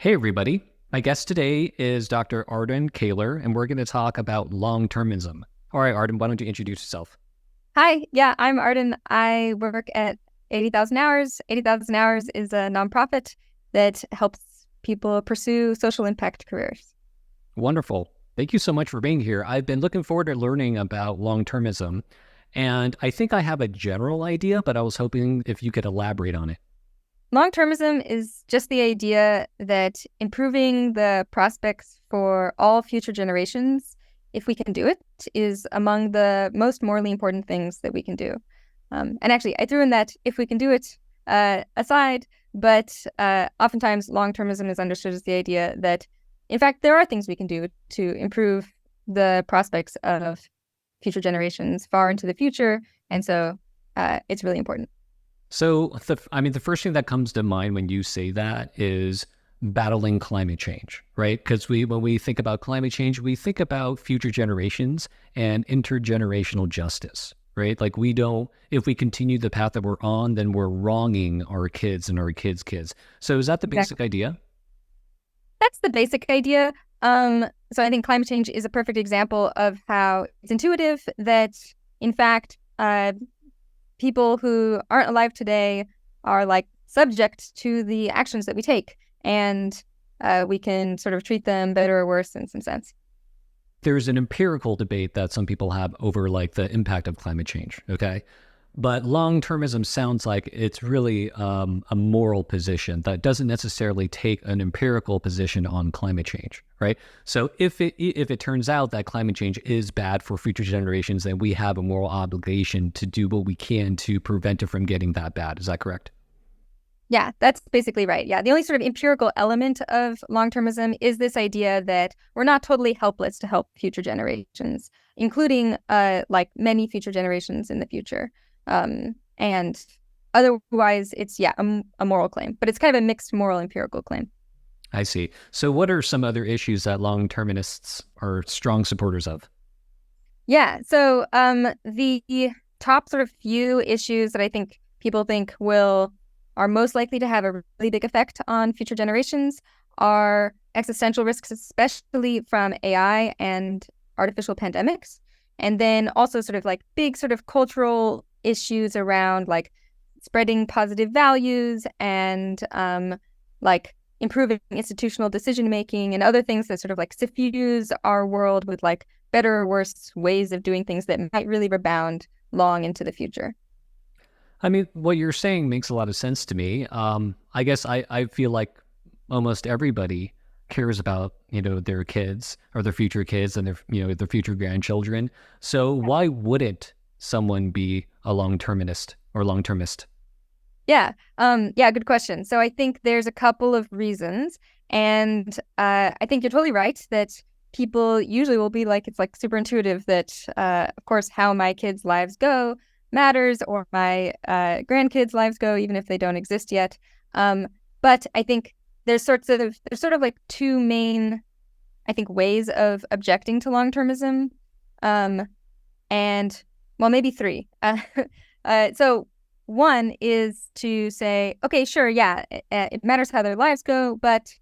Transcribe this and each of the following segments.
Hey, everybody. My guest today is Dr. Arden Koehler, and we're going to talk about long-termism. All right, Arden, why don't you introduce yourself? Hi, yeah, I'm Arden. I work at 80,000 Hours. 80,000 Hours is a nonprofit that helps people pursue social impact careers. Wonderful. Thank you so much for being here. I've been looking forward to learning about long-termism, and I think I have a general idea, but I was hoping if you could elaborate on it. Long-termism is just the idea that improving the prospects for all future generations, if we can do it, is among the most morally important things that we can do. And actually, I threw in that if we can do it aside, but oftentimes long-termism is understood as the idea that, in fact, there are things we can do to improve the prospects of future generations far into the future. And so it's really important. So, the first thing that comes to mind when you say that is battling climate change, right? Because when we think about climate change, we think about future generations and intergenerational justice, right? Like if we continue the path that we're on, then we're wronging our kids and our kids' kids. So is that the basic idea? That's the basic idea. So I think climate change is a perfect example of how it's intuitive that, in fact, people who aren't alive today are like subject to the actions that we take, and we can sort of treat them better or worse in some sense. There's an empirical debate that some people have over like the impact of climate change, okay? But long-termism sounds like it's really a moral position that doesn't necessarily take an empirical position on climate change, right? So if it turns out that climate change is bad for future generations, then we have a moral obligation to do what we can to prevent it from getting that bad. Is that correct? Yeah, that's basically right. Yeah, the only sort of empirical element of long-termism is this idea that we're not totally helpless to help future generations, including like many future generations in the future. And otherwise, it's, a moral claim, but it's kind of a mixed moral empirical claim. I see. So what are some other issues that long-termists are strong supporters of? Yeah, so the top sort of few issues that I think people think are most likely to have a really big effect on future generations are existential risks, especially from AI and artificial pandemics. And then also sort of like big sort of cultural issues around like spreading positive values and like improving institutional decision making and other things that sort of like suffuse our world with like better or worse ways of doing things that might really rebound long into the future. I mean, what you're saying makes a lot of sense to me. I guess I feel like almost everybody cares about, their kids or their future kids and their future grandchildren. So why wouldn't someone be a long-termist or long-termist? Yeah, good question. So I think there's a couple of reasons, and I think you're totally right that people usually will be like, it's like super intuitive that, of course, how my kids' lives go matters, or my grandkids' lives go, even if they don't exist yet. But I think there's sort of like two main, I think, ways of objecting to long-termism, and well, maybe three. So one is to say, okay, sure, yeah, it matters how their lives go, but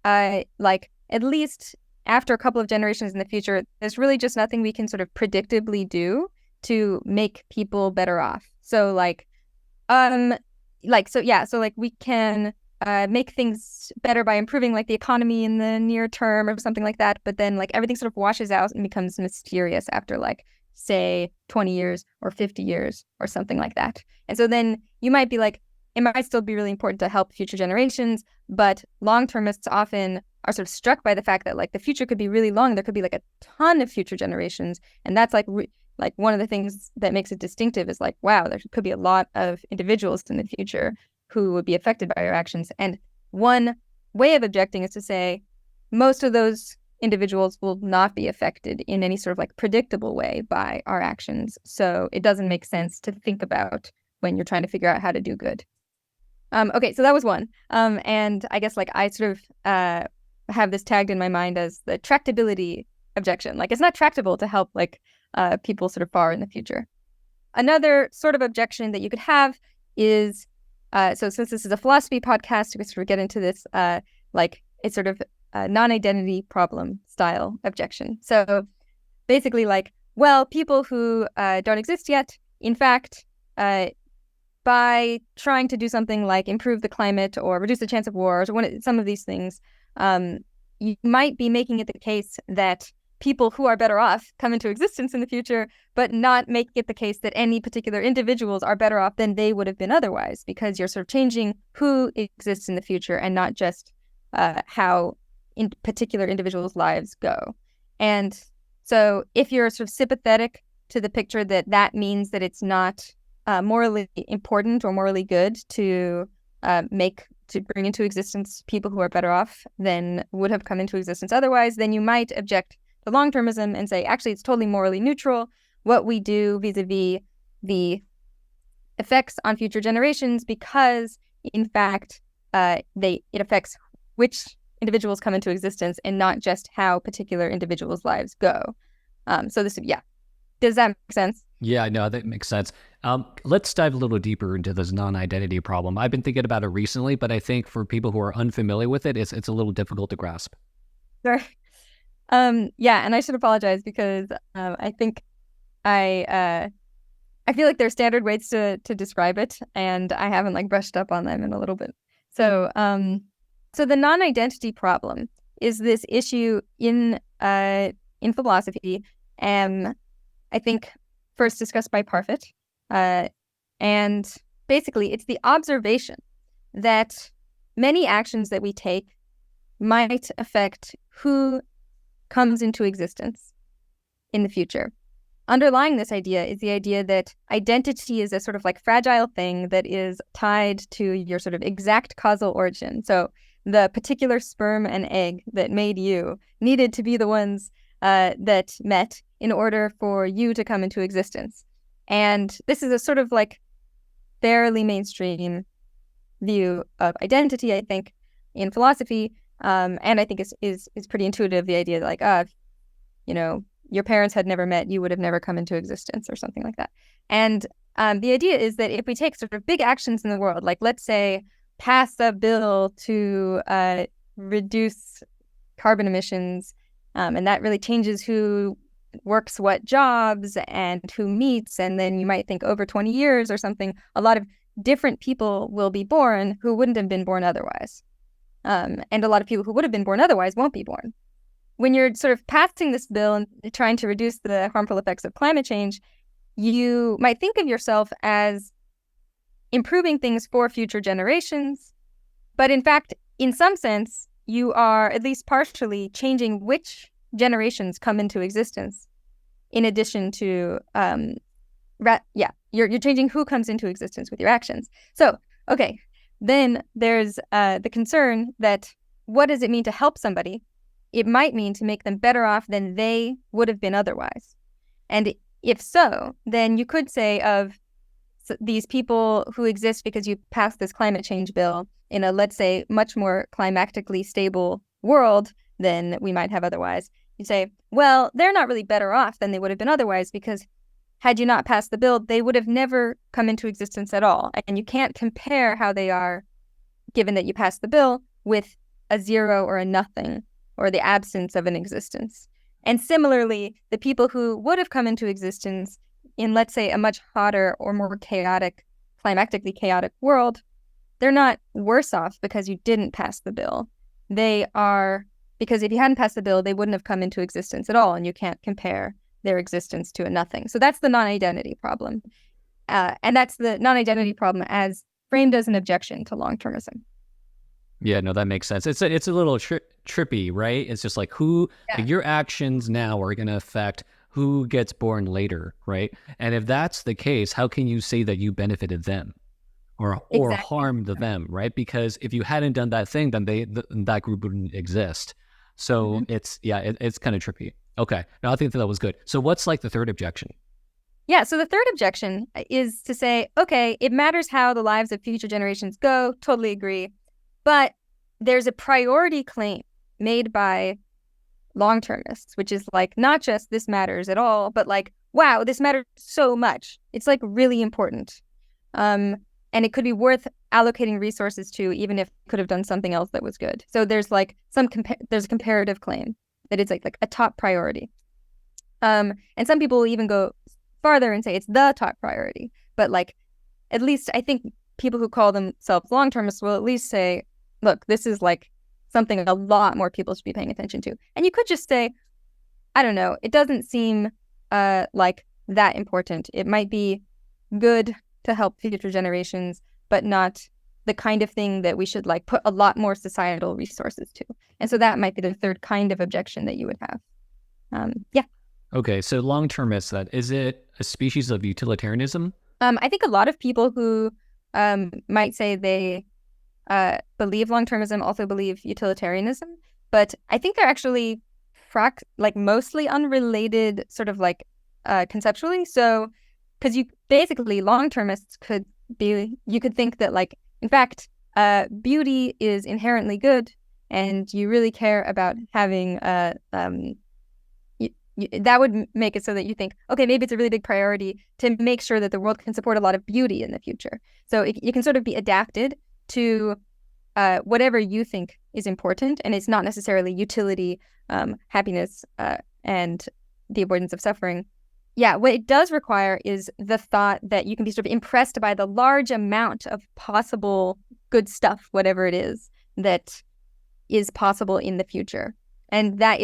like at least after a couple of generations in the future, there's really just nothing we can sort of predictably do to make people better off. So like we can make things better by improving like the economy in the near term or something like that, but then like everything sort of washes out and becomes mysterious after like say 20 years or 50 years or something like that. And so then you might be like, it might still be really important to help future generations, but long-termists often are sort of struck by the fact that like the future could be really long. There could be like a ton of future generations. And that's like one of the things that makes it distinctive is like, wow, there could be a lot of individuals in the future who would be affected by our actions. And one way of objecting is to say most of those individuals will not be affected in any sort of like predictable way by our actions. So it doesn't make sense to think about when you're trying to figure out how to do good. Okay, so that was one. And I guess like I sort of have this tagged in my mind as the tractability objection. Like it's not tractable to help like people sort of far in the future. Another sort of objection that you could have is, so since this is a philosophy podcast, we sort of get into this like it's sort of a non-identity problem style objection. So basically like, well, people who don't exist yet, in fact, by trying to do something like improve the climate or reduce the chance of wars or some of these things, you might be making it the case that people who are better off come into existence in the future, but not make it the case that any particular individuals are better off than they would have been otherwise, because you're sort of changing who exists in the future and not just how in particular individuals' lives go. And so if you're sort of sympathetic to the picture that that means that it's not morally important or morally good to bring into existence people who are better off than would have come into existence otherwise, then you might object to long-termism and say, actually, it's totally morally neutral. What we do vis-a-vis the effects on future generations, because in fact, it affects which individuals come into existence and not just how particular individuals' lives go. So this, yeah. Does that make sense? Yeah, no, that makes sense. Let's dive a little deeper into this non-identity problem. I've been thinking about it recently, but I think for people who are unfamiliar with it, it's a little difficult to grasp. Sure. Yeah, and I should apologize because I think I feel like there's standard ways to describe it, and I haven't like brushed up on them in a little bit. So so the non-identity problem is this issue in philosophy, and I think first discussed by Parfit, and basically it's the observation that many actions that we take might affect who comes into existence in the future. Underlying this idea is the idea that identity is a sort of like fragile thing that is tied to your sort of exact causal origin. So the particular sperm and egg that made you needed to be the ones that met in order for you to come into existence. And this is a sort of like fairly mainstream view of identity, I think, in philosophy. And I think is pretty intuitive, the idea that like, you know, your parents had never met, you would have never come into existence or something like that. And the idea is that if we take sort of big actions in the world, like let's say pass a bill to reduce carbon emissions, and that really changes who works what jobs and who meets, and then you might think over 20 years or something, a lot of different people will be born who wouldn't have been born otherwise. And a lot of people who would have been born otherwise won't be born. When you're sort of passing this bill and trying to reduce the harmful effects of climate change, you might think of yourself as improving things for future generations. But in fact, in some sense, you are at least partially changing which generations come into existence, in addition to, you're changing who comes into existence with your actions. So, okay, then there's the concern that what does it mean to help somebody? It might mean to make them better off than they would have been otherwise. And if so, then you could say of these people who exist because you passed this climate change bill in a, let's say, much more climatically stable world than we might have otherwise. You say, well, they're not really better off than they would have been otherwise, because had you not passed the bill, they would have never come into existence at all. And you can't compare how they are, given that you passed the bill, with a zero or a nothing, or the absence of an existence. And similarly, the people who would have come into existence in, let's say, a much hotter or more chaotic, climatically chaotic world, they're not worse off because you didn't pass the bill. They are, because if you hadn't passed the bill, they wouldn't have come into existence at all, and you can't compare their existence to a nothing. So that's the non-identity problem. And that's the non-identity problem as framed as an objection to long-termism. Yeah, no, that makes sense. It's a little trippy, right? It's just like like your actions now are going to affect who gets born later, right? And if that's the case, how can you say that you benefited them or Exactly. harmed them, right? Because if you hadn't done that thing, then that group wouldn't exist. So it's kind of trippy. Okay, no, I think that was good. So what's like the third objection? Yeah, so the third objection is to say, okay, it matters how the lives of future generations go, totally agree. But there's a priority claim made by long-termists, which is like, not just this matters at all, but like, wow, this matters so much. It's like really important. And it could be worth allocating resources to, even if could have done something else that was good. So there's like there's a comparative claim that it's like a top priority. And some people will even go farther and say it's the top priority. But like, at least I think people who call themselves long-termists will at least say, look, this is like something a lot more people should be paying attention to. And you could just say, I don't know, it doesn't seem like that important. It might be good to help future generations, but not the kind of thing that we should like put a lot more societal resources to. And so that might be the third kind of objection that you would have. Yeah. Okay, so long-termist, that is it a species of utilitarianism? I think a lot of people who might say they believe long-termism also believe utilitarianism, but I think they're actually like mostly unrelated, sort of like conceptually. So, because you basically long-termists you could think that like, in fact, beauty is inherently good, and you really care about having that would make it so that you think, okay, maybe it's a really big priority to make sure that the world can support a lot of beauty in the future. So you can sort of be adapted to whatever you think is important, and it's not necessarily utility, happiness, and the avoidance of suffering. Yeah, what it does require is the thought that you can be sort of impressed by the large amount of possible good stuff, whatever it is, that is possible in the future. And that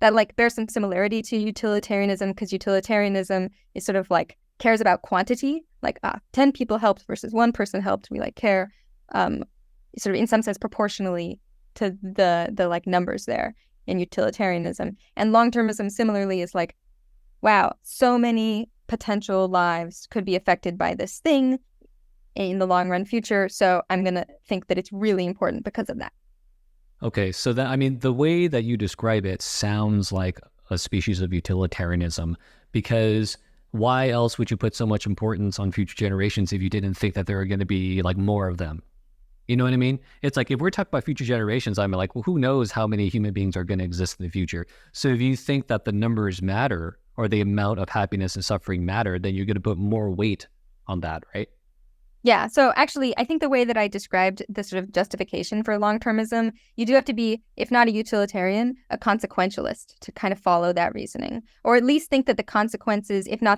like bears some similarity to utilitarianism, because utilitarianism is sort of like cares about quantity, like 10 people helped versus one person helped. We like care sort of in some sense proportionally to the like numbers there in utilitarianism. And long-termism similarly is like, wow, so many potential lives could be affected by this thing in the long run future. So I'm going to think that it's really important because of that. Okay, so that, I mean, the way that you describe it sounds like a species of utilitarianism, because why else would you put so much importance on future generations if you didn't think that there are going to be like more of them? You know what I mean? It's like, if we're talking about future generations, I'm like, well, who knows how many human beings are going to exist in the future? So if you think that the numbers matter, or the amount of happiness and suffering matter, then you're going to put more weight on that, right? Yeah. So actually, I think the way that I described the sort of justification for long-termism, you do have to be, if not a utilitarian, a consequentialist to kind of follow that reasoning, or at least think that the consequences, even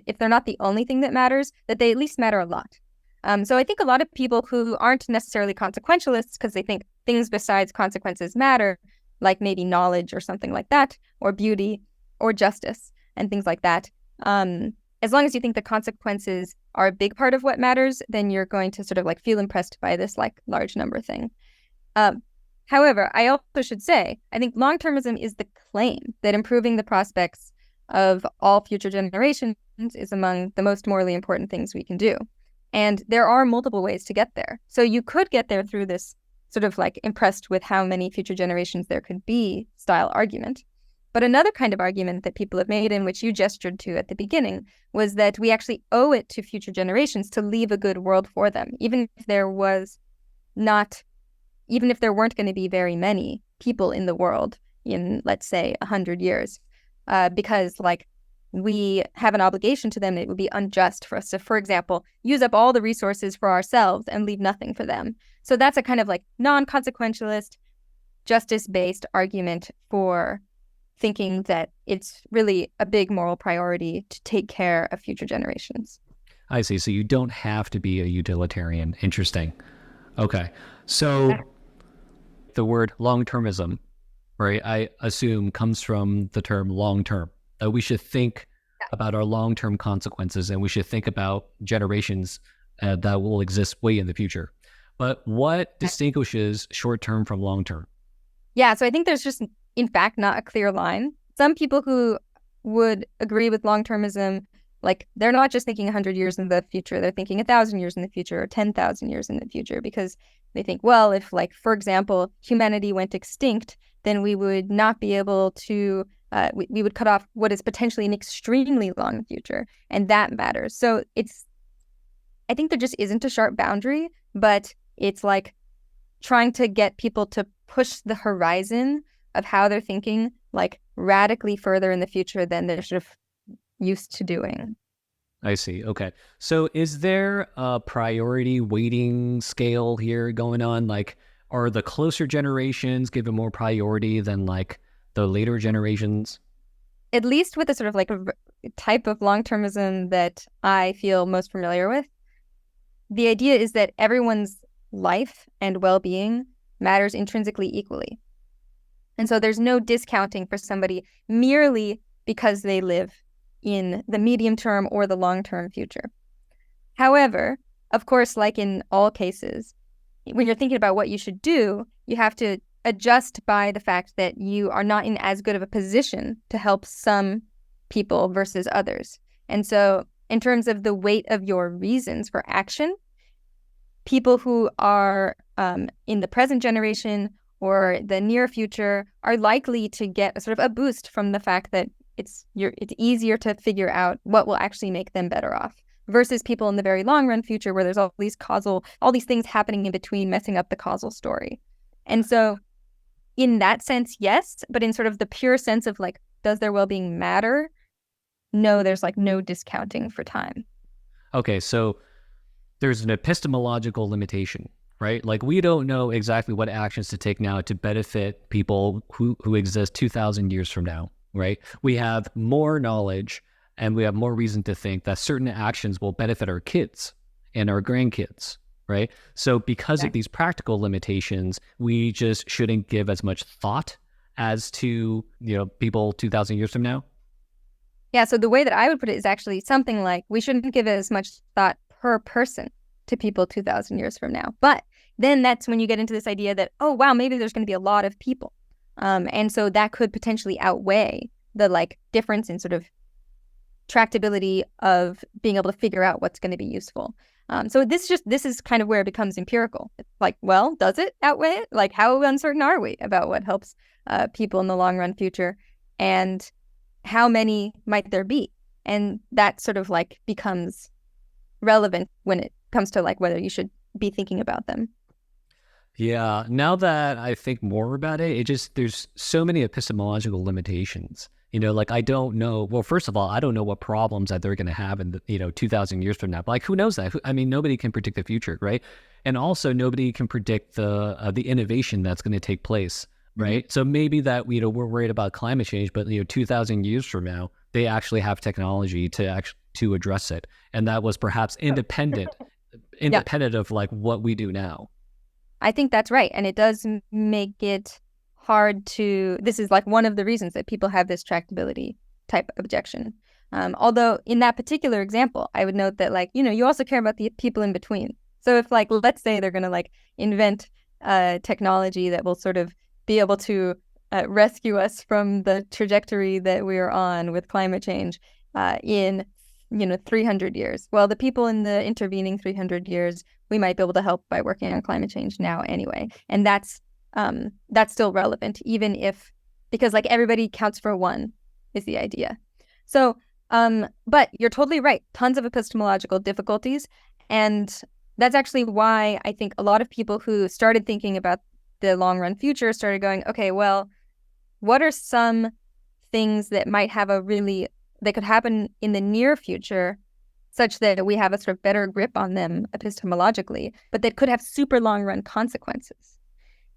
if they're not the only thing that matters, that they at least matter a lot. So I think a lot of people who aren't necessarily consequentialists because they think things besides consequences matter, like maybe knowledge or something like that, or beauty or justice and things like that. As long as you think the consequences are a big part of what matters, then you're going to sort of like feel impressed by this like large number thing. However, I also should say, I think long-termism is the claim that improving the prospects of all future generations is among the most morally important things we can do. And there are multiple ways to get there. So you could get there through this sort of like impressed with how many future generations there could be style argument. But another kind of argument that people have made, and which you gestured to at the beginning, was that we actually owe it to future generations to leave a good world for them, even if there weren't going to be very many people in the world in, let's say, 100 years, because like we have an obligation to them. It would be unjust for us to, for example, use up all the resources for ourselves and leave nothing for them. So that's a kind of like non-consequentialist, justice-based argument for thinking that it's really a big moral priority to take care of future generations. I see. So you don't have to be a utilitarian. Interesting. Okay. So the word long-termism, right, I assume comes from the term long-term. That we should think about our long-term consequences, and we should think about generations that will exist way in the future. But what distinguishes short-term from long-term? Yeah, so I think there's just, in fact, not a clear line. Some people who would agree with long-termism, like they're not just thinking 100 years in the future, they're thinking 1,000 years in the future or 10,000 years in the future, because they think, well, if like, for example, humanity went extinct, then we would not be able to, we would cut off what is potentially an extremely long future, and that matters. So I think there just isn't a sharp boundary, but it's like trying to get people to push the horizon of how they're thinking like radically further in the future than they're sort of used to doing. I see. Okay. So is there a priority weighting scale here going on? Like, are the closer generations given more priority than like the later generations? At least with the sort of like type of long-termism that I feel most familiar with, the idea is that everyone's life and well-being matters intrinsically equally. And so there's no discounting for somebody merely because they live in the medium term or the long-term future. However, of course, like in all cases, when you're thinking about what you should do, you have to adjust by the fact that you are not in as good of a position to help some people versus others. And so in terms of the weight of your reasons for action, people who are in the present generation or the near future are likely to get a sort of a boost from the fact that it's easier to figure out what will actually make them better off versus people in the very long run future where there's all these things happening in between messing up the causal story. And so in that sense, yes, but in sort of the pure sense of like, does their well-being matter? No, there's like no discounting for time. Okay, so there's an epistemological limitation, right? Like we don't know exactly what actions to take now to benefit people who exist 2,000 years from now, right? We have more knowledge and we have more reason to think that certain actions will benefit our kids and our grandkids, right? So because of these practical limitations, we just shouldn't give as much thought as to, people 2,000 years from now. Yeah, so the way that I would put it is actually something like we shouldn't give as much thought per person to people 2,000 years from now. But then that's when you get into this idea that, oh, wow, maybe there's going to be a lot of people. And so that could potentially outweigh the like difference in sort of tractability of being able to figure out what's going to be useful. So this is kind of where it becomes empirical. It's like, well, does it outweigh it? Like, how uncertain are we about what helps people in the long run future? And how many might there be? And that sort of like becomes relevant when it comes to like whether you should be thinking about them. Yeah, now that I think more about it, there's so many epistemological limitations. Like I don't know. Well, first of all, I don't know what problems that they're going to have in 2,000 years from now. But like, who knows that? I mean, nobody can predict the future, right? And also, nobody can predict the innovation that's going to take place, right? Mm-hmm. So maybe that we're worried about climate change, but 2,000 years from now, they actually have technology to address it, and that was perhaps independent of like what we do now. I think that's right, and it does make it hard to. This is like one of the reasons that people have this tractability type objection. Although in that particular example, I would note that like you also care about the people in between. So if like let's say they're going to like invent technology that will sort of be able to rescue us from the trajectory that we are on with climate change in 300 years. Well, the people in the intervening 300 years, we might be able to help by working on climate change now anyway. And that's still relevant, even if, because like everybody counts for one is the idea. So, but you're totally right. Tons of epistemological difficulties. And that's actually why I think a lot of people who started thinking about the long run future started going, okay, well, what are some things that might have that could happen in the near future such that we have a sort of better grip on them epistemologically, but that could have super long run consequences.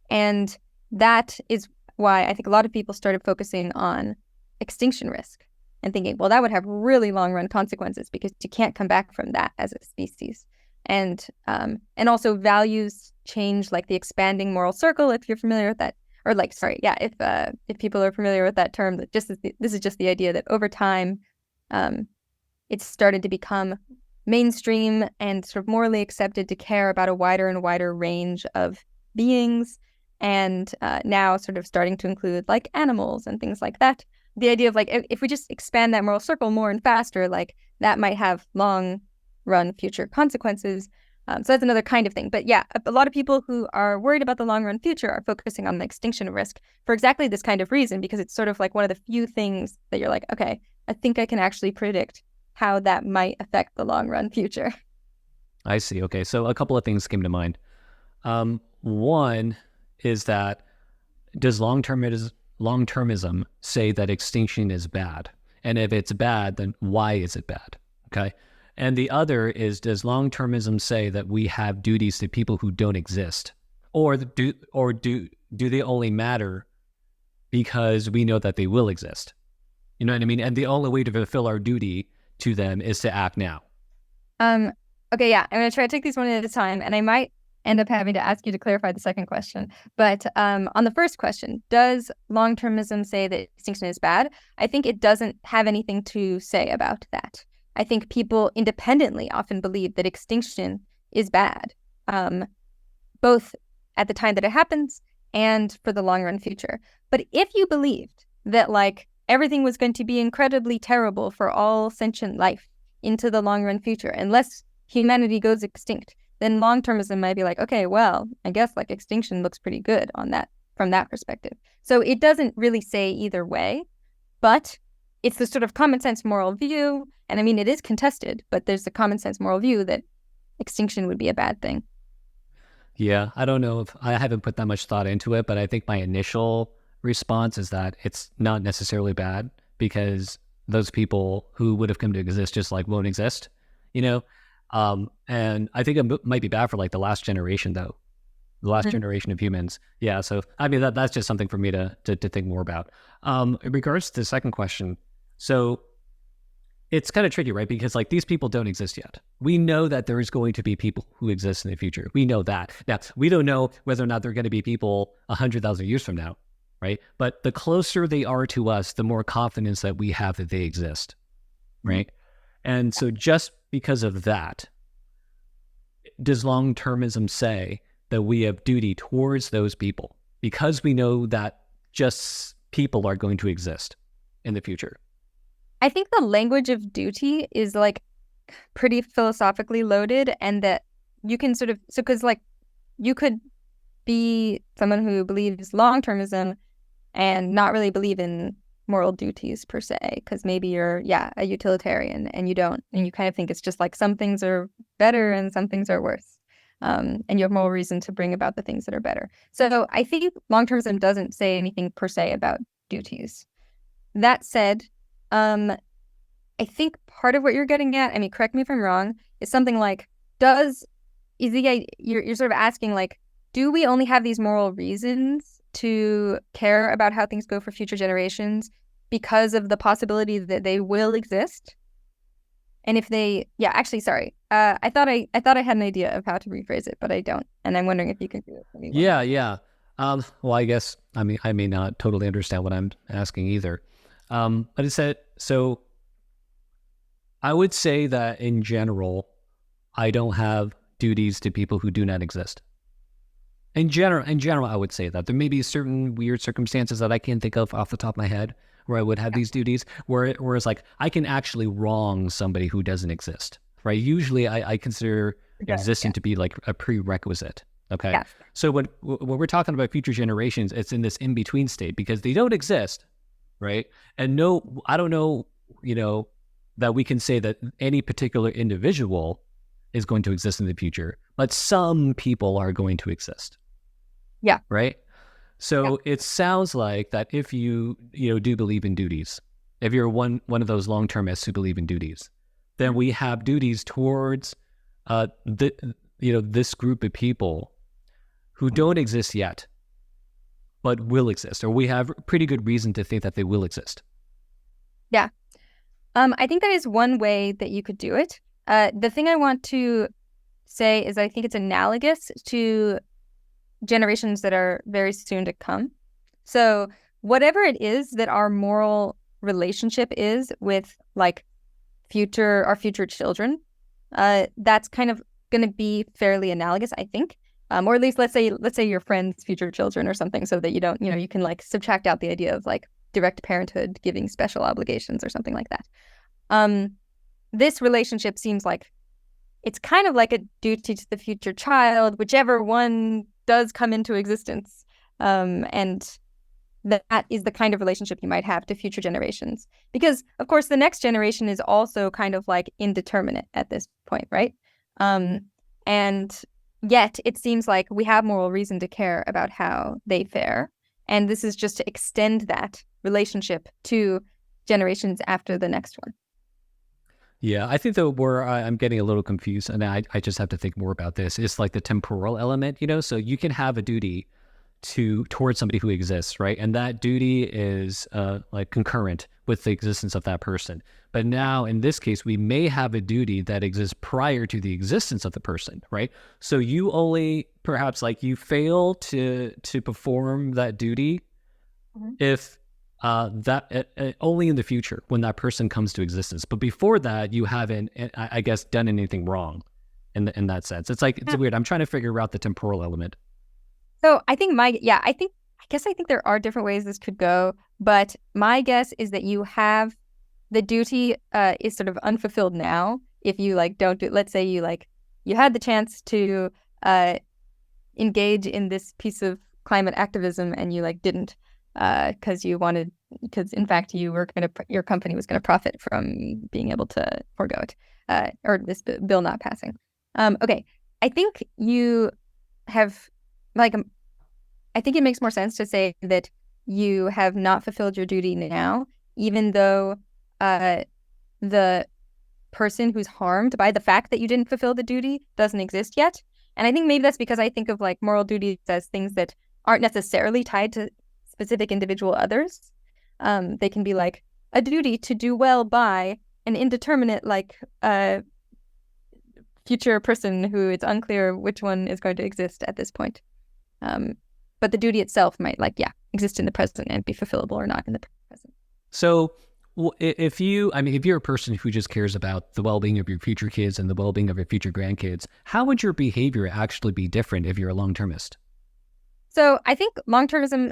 And that is why I think a lot of people started focusing on extinction risk and thinking, well, that would have really long run consequences because you can't come back from that as a species. And also values change, like the expanding moral circle, if you're familiar with that. Or like, sorry, yeah, if people are familiar with that term, that this is just the idea that over time, it's started to become mainstream and sort of morally accepted to care about a wider and wider range of beings, and now sort of starting to include like animals and things like that. The idea of like, if we just expand that moral circle more and faster, like that might have long run future consequences. So that's another kind of thing. But yeah, a lot of people who are worried about the long run future are focusing on the extinction risk for exactly this kind of reason, because it's sort of like one of the few things that you're like, okay, I think I can actually predict how that might affect the long run future. I see. Okay. So a couple of things came to mind. One is that does long-termism say that extinction is bad? And if it's bad, then why is it bad? Okay. And the other is, does long-termism say that we have duties to people who don't exist? Or do they only matter because we know that they will exist? You know what I mean? And the only way to fulfill our duty to them is to act now. Okay, yeah. I'm going to try to take these one at a time, and I might end up having to ask you to clarify the second question. But on the first question, does long-termism say that extinction is bad? I think it doesn't have anything to say about that. I think people independently often believe that extinction is bad, both at the time that it happens and for the long-run future. But if you believed that, like, everything was going to be incredibly terrible for all sentient life into the long-run future, unless humanity goes extinct, then long-termism might be like, okay, well, I guess like extinction looks pretty good on that from that perspective. So it doesn't really say either way, but it's the sort of common sense moral view. And I mean, it is contested, but there's the common sense moral view that extinction would be a bad thing. Yeah, I don't know if I haven't put that much thought into it, but I think my initial response is that it's not necessarily bad because those people who would have come to exist just like won't exist, you know? And I think it might be bad for like the last generation though, the last generation of humans. Yeah. So, I mean, that's just something for me to think more about. In regards to the second question, so it's kind of tricky, right? Because like these people don't exist yet. We know that there is going to be people who exist in the future. We know that. Now, we don't know whether or not they're going to be people 100,000 years from now, right? But the closer they are to us, the more confidence that we have that they exist, right? And so just because of that, does long-termism say that we have duty towards those people because we know that just people are going to exist in the future? I think the language of duty is like pretty philosophically loaded, and that you can sort of, so because like you could be someone who believes long-termism and not really believe in moral duties per se, because maybe you're a utilitarian and you don't, and you kind of think it's just like some things are better and some things are worse, and you have more reason to bring about the things that are better. So I think long-termism doesn't say anything per se about duties. That said, I think part of what you're getting at, I mean, correct me if I'm wrong, is something like, you're sort of asking like, do we only have these moral reasons to care about how things go for future generations because of the possibility that they will exist? And if they, sorry. I thought I had an idea of how to rephrase it, but I don't. And I'm wondering if you can do it for me. Yeah. Well, I guess, I mean, I may not totally understand what I'm asking either. But it said, so I would say that in general, I don't have duties to people who do not exist. In general, I would say that there may be certain weird circumstances that I can't think of off the top of my head where I would have these duties, whereas like I can actually wrong somebody who doesn't exist, right? Usually I consider existence to be like a prerequisite. Okay. Yeah. So when we're talking about future generations, it's in this in-between state because they don't exist, right? And no, I don't know, that we can say that any particular individual is going to exist in the future, but some people are going to exist. Yeah. Right. So it sounds like that if you do believe in duties, if you're one of those long-termists who believe in duties, then we have duties towards this group of people who don't exist yet, but will exist, or we have pretty good reason to think that they will exist. Yeah. I think that is one way that you could do it. The thing I want to say is I think it's analogous to generations that are very soon to come. So whatever it is that our moral relationship is with like our future children, that's kind of going to be fairly analogous, I think. Or at least let's say your friend's future children or something, so that you don't, you can like subtract out the idea of like direct parenthood giving special obligations or something like that. This relationship seems like it's kind of like a duty to the future child, whichever one does come into existence. And that is the kind of relationship you might have to future generations. Because, of course, the next generation is also kind of like indeterminate at this point, right? And yet it seems like we have moral reason to care about how they fare. And this is just to extend that relationship to generations after the next one. Yeah, I think that where I'm getting a little confused, and I just have to think more about this, is like the temporal element, So you can have a duty towards somebody who exists, right? And that duty is like concurrent with the existence of that person. But now in this case, we may have a duty that exists prior to the existence of the person, right? So you only perhaps like you fail to perform that duty if that only in the future when that person comes to existence. But before that, you haven't, I guess, done anything wrong in that sense. It's like it's weird. I'm trying to figure out the temporal element. So I think I think there are different ways this could go, but my guess is that you have the duty is sort of unfulfilled now if you like don't do. Let's say you had the chance to engage in this piece of climate activism and you like didn't because in fact your company was gonna profit from being able to forego it or this bill not passing. Okay, I think you have like I think it makes more sense to say that you have not fulfilled your duty now, even though the person who's harmed by the fact that you didn't fulfill the duty doesn't exist yet. And I think maybe that's because I think of like moral duties as things that aren't necessarily tied to specific individual others. They can be like a duty to do well by an indeterminate like future person who it's unclear which one is going to exist at this point. But the duty itself might exist in the present and be fulfillable or not in the present. So if you're a person who just cares about the well-being of your future kids and the well-being of your future grandkids, how would your behavior actually be different if you're a long-termist? So I think long-termism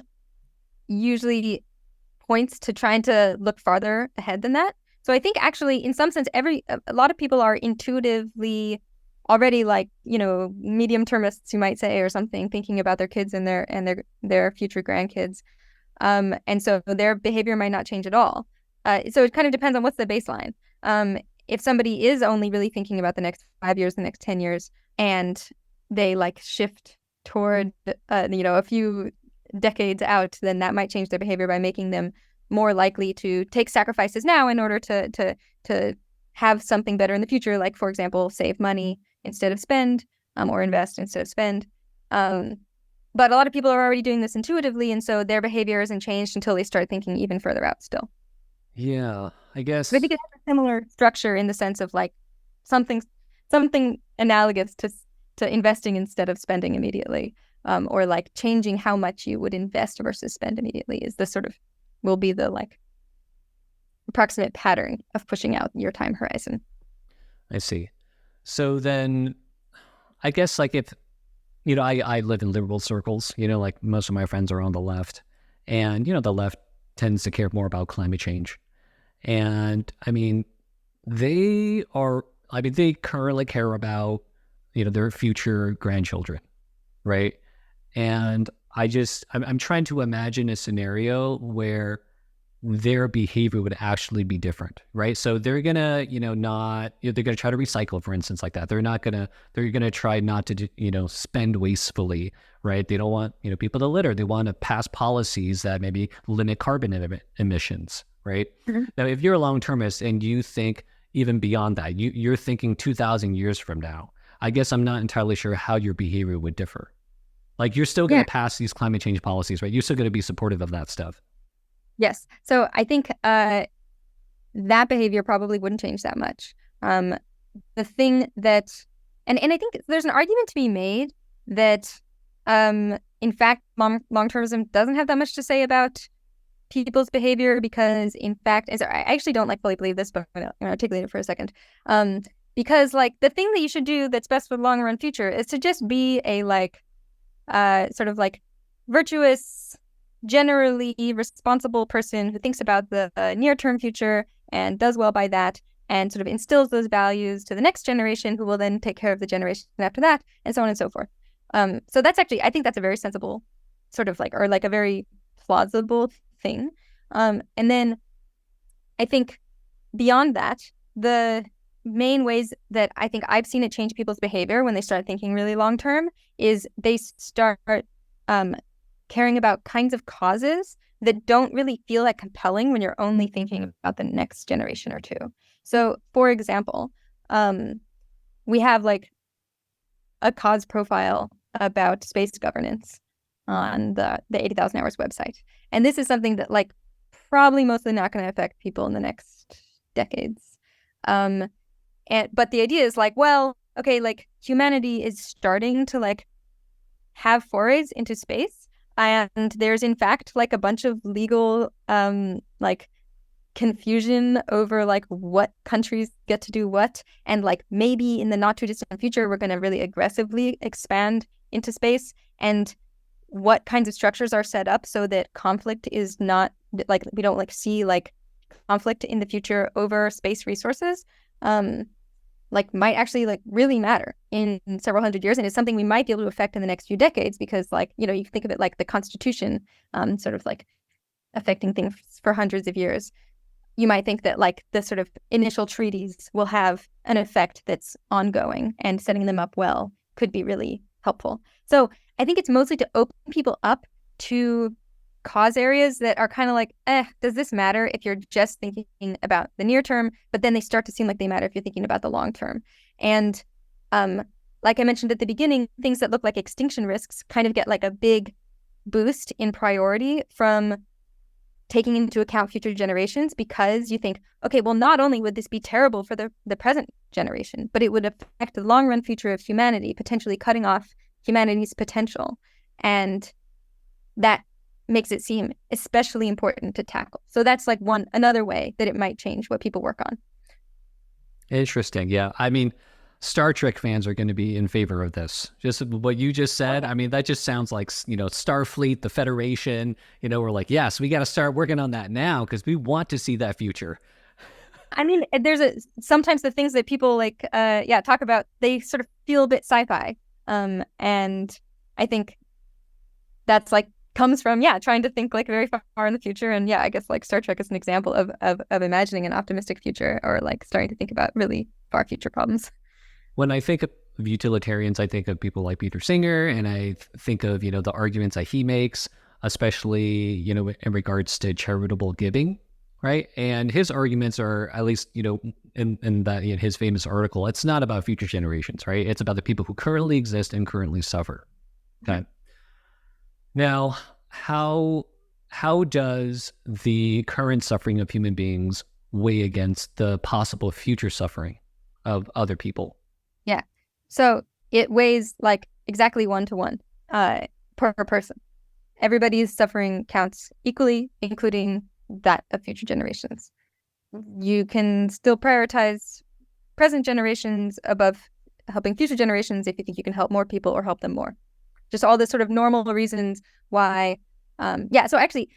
usually points to trying to look farther ahead than that. So I think actually in some sense, a lot of people are intuitively already medium termists, you might say, or something, thinking about their kids and their future grandkids. And so their behavior might not change at all. So it kind of depends on what's the baseline. If somebody is only really thinking about the next 5 years, the next 10 years, and they shift toward, a few decades out, then that might change their behavior by making them more likely to take sacrifices now in order to have something better in the future. Like, for example, save money instead of spend, or invest instead of spend. But a lot of people are already doing this intuitively, and so their behavior isn't changed until they start thinking even further out still. Yeah, I guess. But I think it has a similar structure in the sense of something analogous to investing instead of spending immediately, or changing how much you would invest versus spend immediately will be the approximate pattern of pushing out your time horizon. I see. So then I guess if, I live in liberal circles, most of my friends are on the left, and, the left tends to care more about climate change. And they currently care about, their future grandchildren, right? And I'm trying to imagine a scenario where their behavior would actually be different, right? So they're gonna, they're gonna try to recycle, for instance, like that. They're gonna try not to, spend wastefully, right? They don't want, people to litter. They want to pass policies that maybe limit carbon emissions, right? Mm-hmm. Now, if you're a long-termist and you think even beyond that, you're thinking 2,000 years from now, I guess I'm not entirely sure how your behavior would differ. You're still going to pass these climate change policies, right? You're still going to be supportive of that stuff. Yes. So I think that behavior probably wouldn't change that much. The thing that, and I think there's an argument to be made that, in fact, long-termism doesn't have that much to say about people's behavior because, in fact, I actually don't fully believe this, but I'm going to articulate it for a second. Because the thing that you should do that's best for the long run future is to just be a virtuous, generally responsible person who thinks about the near-term future and does well by that and sort of instills those values to the next generation who will then take care of the generation after that and so on and so forth. So that's actually, I think that's a very sensible a very plausible thing. And then I think beyond that, the main ways that I think I've seen it change people's behavior when they start thinking really long-term is they start caring about kinds of causes that don't really feel that compelling when you're only thinking about the next generation or two. So, for example, we have like a cause profile about space governance on the 80,000 Hours website. And this is something that like probably mostly not going to affect people in the next decades. But the idea is like, well, okay, like humanity is starting to like have forays into space. And there's in fact like a bunch of legal like confusion over like what countries get to do what, and like maybe in the not too distant future we're going to really aggressively expand into space, and what kinds of structures are set up so that conflict is not like we don't like see like conflict in the future over space resources like might actually like really matter in several hundred years, and it's something we might be able to affect in the next few decades, because like, you know, you can think of it like the Constitution sort of like affecting things for hundreds of years. You might think that like the sort of initial treaties will have an effect that's ongoing, and setting them up well could be really helpful. So I think it's mostly to open people up to cause areas that are kind of like, does this matter if you're just thinking about the near term? But then they start to seem like they matter if you're thinking about the long term. And like I mentioned at the beginning, things that look like extinction risks kind of get like a big boost in priority from taking into account future generations, because you think, okay, well, not only would this be terrible for the present generation, but it would affect the long run future of humanity, potentially cutting off humanity's potential. And that makes it seem especially important to tackle. So that's like another way that it might change what people work on. Interesting. Yeah. I mean, Star Trek fans are going to be in favor of this. Just what you just said. I mean, that just sounds like, you know, Starfleet, the Federation, you know, we're like, yes, we got to start working on that now because we want to see that future. I mean, sometimes the things that people like, talk about, they sort of feel a bit sci-fi. And I think that's like comes from, trying to think like very far in the future. And I guess like Star Trek is an example of imagining an optimistic future, or like starting to think about really far future problems. When I think of utilitarians, I think of people like Peter Singer, and I think of, you know, the arguments that he makes, especially, you know, in regards to charitable giving, right? And his arguments are, at least, you know, in that, in his famous article, it's not about future generations, right? It's about the people who currently exist and currently suffer. Okay. Now, how does the current suffering of human beings weigh against the possible future suffering of other people? Yeah. So it weighs like exactly 1-to-1 per person. Everybody's suffering counts equally, including that of future generations. You can still prioritize present generations above helping future generations if you think you can help more people or help them more. Just all the sort of normal reasons why. So actually,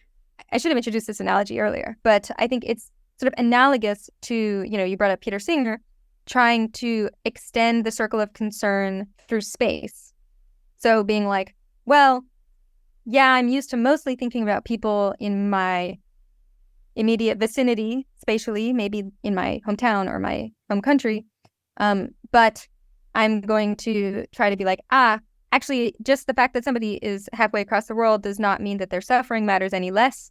I should have introduced this analogy earlier, but I think it's sort of analogous to, you know, you brought up Peter Singer trying to extend the circle of concern through space. So being like, well, I'm used to mostly thinking about people in my immediate vicinity, spatially, maybe in my hometown or my home country. But I'm going to try to be like, actually, just the fact that somebody is halfway across the world does not mean that their suffering matters any less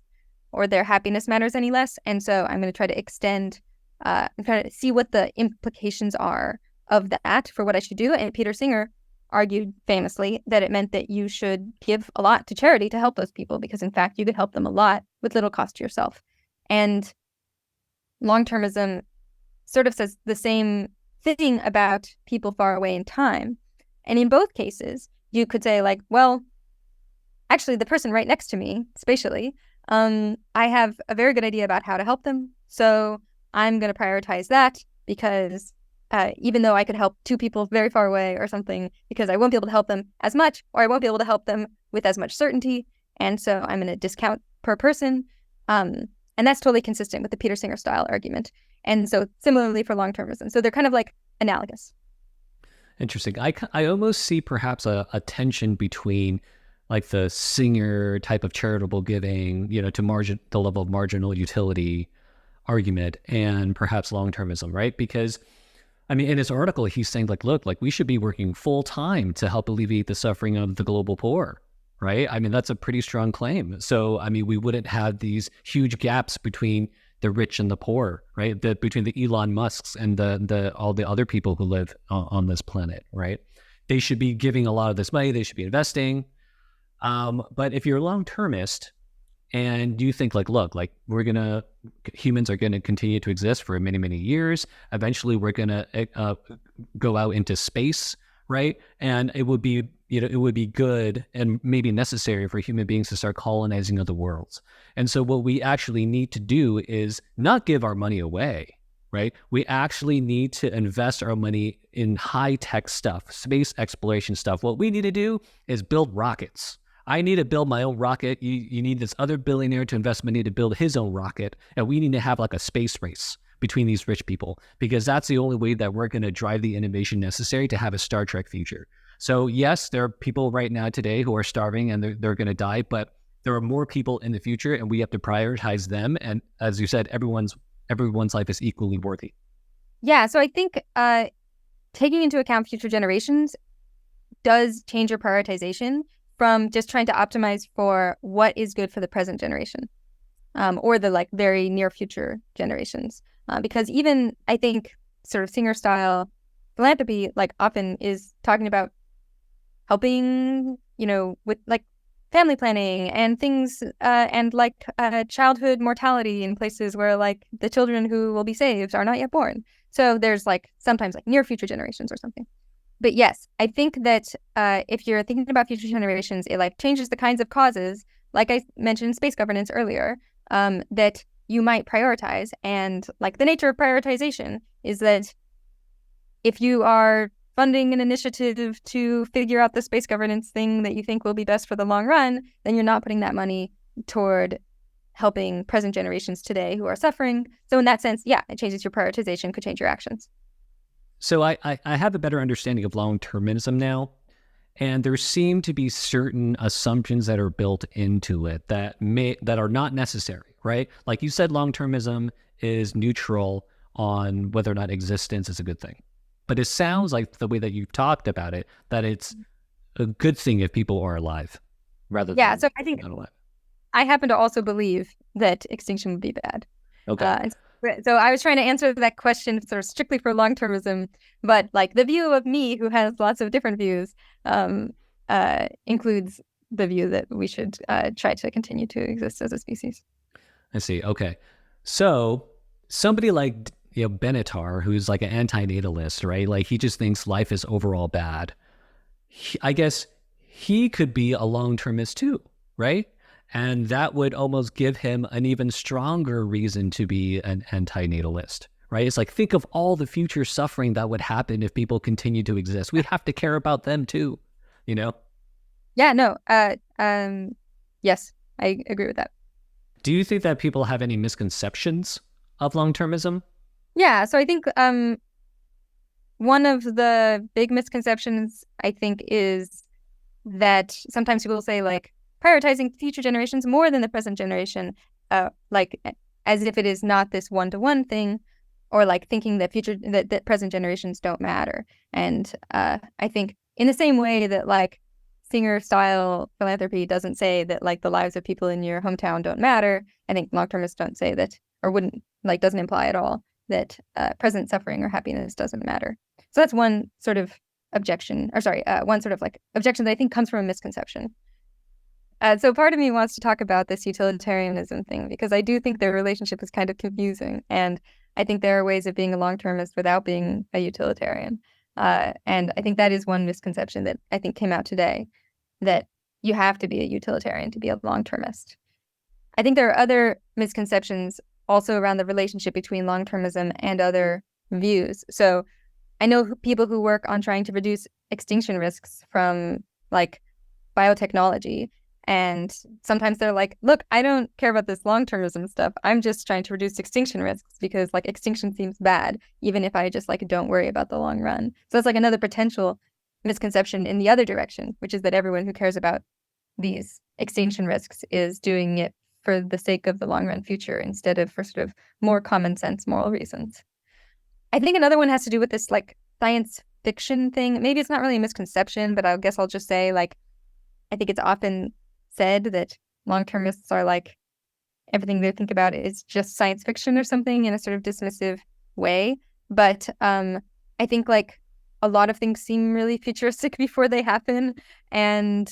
or their happiness matters any less. And so I'm going to try to extend and try to see what the implications are of that for what I should do. And Peter Singer argued famously that it meant that you should give a lot to charity to help those people, because in fact, you could help them a lot with little cost to yourself. And long-termism sort of says the same thing about people far away in time. And in both cases, you could say like, well, actually, the person right next to me, spatially, I have a very good idea about how to help them. So I'm going to prioritize that, because even though I could help 2 people very far away or something, because I won't be able to help them as much, or I won't be able to help them with as much certainty. And so I'm going to discount per person. And that's totally consistent with the Peter Singer style argument. And so similarly for long-termism. So they're kind of like analogous. Interesting. I almost see perhaps a tension between like the Singer type of charitable giving, you know, to the level of marginal utility argument, and perhaps long-termism, right? Because, I mean, in his article, he's saying like, look, like we should be working full time to help alleviate the suffering of the global poor, right? I mean, that's a pretty strong claim. So, I mean, we wouldn't have these huge gaps between the rich and the poor, right? Between the Elon Musks and the all the other people who live on this planet, right? They should be giving a lot of this money. They should be investing. But if you're a long-termist and you think like, look, like humans are gonna continue to exist for many, many years. Eventually, we're gonna go out into space, right? And it would be, it would be good and maybe necessary for human beings to start colonizing other worlds. And so, what we actually need to do is not give our money away, right? We actually need to invest our money in high-tech stuff, space exploration stuff. What we need to do is build rockets. I need to build my own rocket. You need this other billionaire to invest money to build his own rocket. And we need to have like a space race between these rich people, because that's the only way that we're going to drive the innovation necessary to have a Star Trek future. So yes, there are people right now today who are starving and they're going to die, but there are more people in the future and we have to prioritize them. And as you said, everyone's life is equally worthy. Yeah. So I think taking into account future generations does change your prioritization from just trying to optimize for what is good for the present generation, or the like very near future generations. Because even I think sort of Singer style philanthropy like often is talking about helping, with like family planning and things, and like childhood mortality in places where like the children who will be saved are not yet born. So there's like sometimes like near future generations or something. But yes, I think that if you're thinking about future generations, it like changes the kinds of causes, like I mentioned space governance earlier, that you might prioritize. And like the nature of prioritization is that if you are funding an initiative to figure out the space governance thing that you think will be best for the long run, then you're not putting that money toward helping present generations today who are suffering. So in that sense, yeah, it changes your prioritization, could change your actions. So I have a better understanding of long-termism now, and there seem to be certain assumptions that are built into it that are not necessary, right? Like you said, long-termism is neutral on whether or not existence is a good thing. But it sounds like the way that you've talked about it, that it's a good thing if people are alive rather than so I think not alive. I happen to also believe that extinction would be bad. Okay. So I was trying to answer that question sort of strictly for long-termism, but like the view of me, who has lots of different views, includes the view that we should try to continue to exist as a species. I see. Okay. So somebody like Benatar, who's like an anti-natalist, right? Like he just thinks life is overall bad. I guess he could be a long-termist too, right? And that would almost give him an even stronger reason to be an anti-natalist, right? It's like, think of all the future suffering that would happen if people continue to exist. We have to care about them too, Yeah, no. Yes, I agree with that. Do you think that people have any misconceptions of long-termism? Yeah, so I think one of the big misconceptions, I think, is that sometimes people say like prioritizing future generations more than the present generation, like as if it is not this one-to-one thing, or like thinking that that present generations don't matter. And I think in the same way that like Singer style philanthropy doesn't say that like the lives of people in your hometown don't matter, I think long-termists don't say that, or wouldn't, like, doesn't imply at all that present suffering or happiness doesn't matter. So that's one sort of objection, or sorry, one sort of like objection that I think comes from a misconception. So part of me wants to talk about this utilitarianism thing, because I do think their relationship is kind of confusing. And I think there are ways of being a long-termist without being a utilitarian. And I think that is one misconception that I think came out today, that you have to be a utilitarian to be a long-termist. I think there are other misconceptions also around the relationship between long-termism and other views. So I know people who work on trying to reduce extinction risks from like biotechnology. And sometimes they're like, look, I don't care about this long-termism stuff. I'm just trying to reduce extinction risks because like extinction seems bad, even if I just like don't worry about the long run. So that's like another potential misconception in the other direction, which is that everyone who cares about these extinction risks is doing it for the sake of the long run future instead of for sort of more common sense moral reasons. I think another one has to do with this like science fiction thing. Maybe it's not really a misconception, but I guess I'll just say like, I think it's often said that long-termists are like everything they think about is just science fiction or something in a sort of dismissive way. But I think like a lot of things seem really futuristic before they happen, and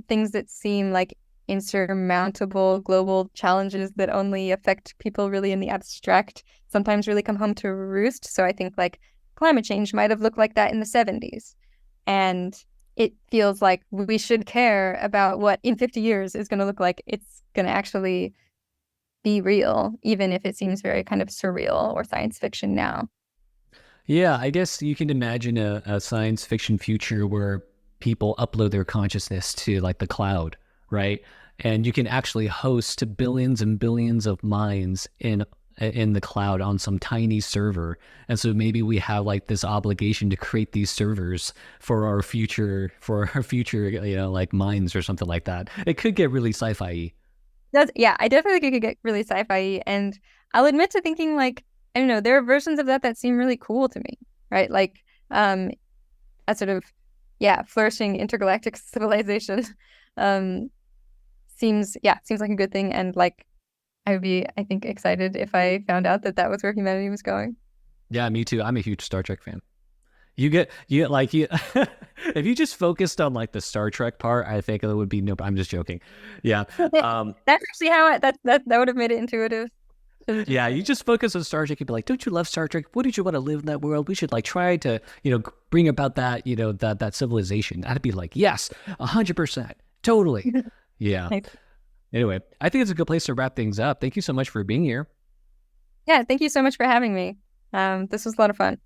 things that seem like insurmountable global challenges that only affect people really in the abstract sometimes really come home to roost. So I think like climate change might have looked like that in the 70s. And it feels like we should care about what in 50 years is going to look like. It's going to actually be real, even if it seems very kind of surreal or science fiction now. Yeah, I guess you can imagine a science fiction future where people upload their consciousness to like the cloud, right? And you can actually host billions and billions of minds in the cloud on some tiny server. And so maybe we have like this obligation to create these servers for our future, like minds or something like that. It could get really sci-fi-y. Yeah, I definitely think it could get really sci-fi, and I'll admit to thinking like, I don't know, there are versions of that that seem really cool to me, right? Like a sort of, yeah, flourishing intergalactic civilization seems like a good thing, and like I would be, I think, excited if I found out that that was where humanity was going. Yeah, me too. I'm a huge Star Trek fan. You get like you if you just focused on like the Star Trek part, I think it would be no. I'm just joking. Yeah. That's actually how that would have made it intuitive. Yeah, you just focus on Star Trek. You'd be like, "Don't you love Star Trek? Wouldn't you want to live in that world? We should like try to, bring about that, that civilization." I'd be like, "Yes, 100%, totally." Yeah. Anyway, I think it's a good place to wrap things up. Thank you so much for being here. Yeah, thank you so much for having me. This was a lot of fun.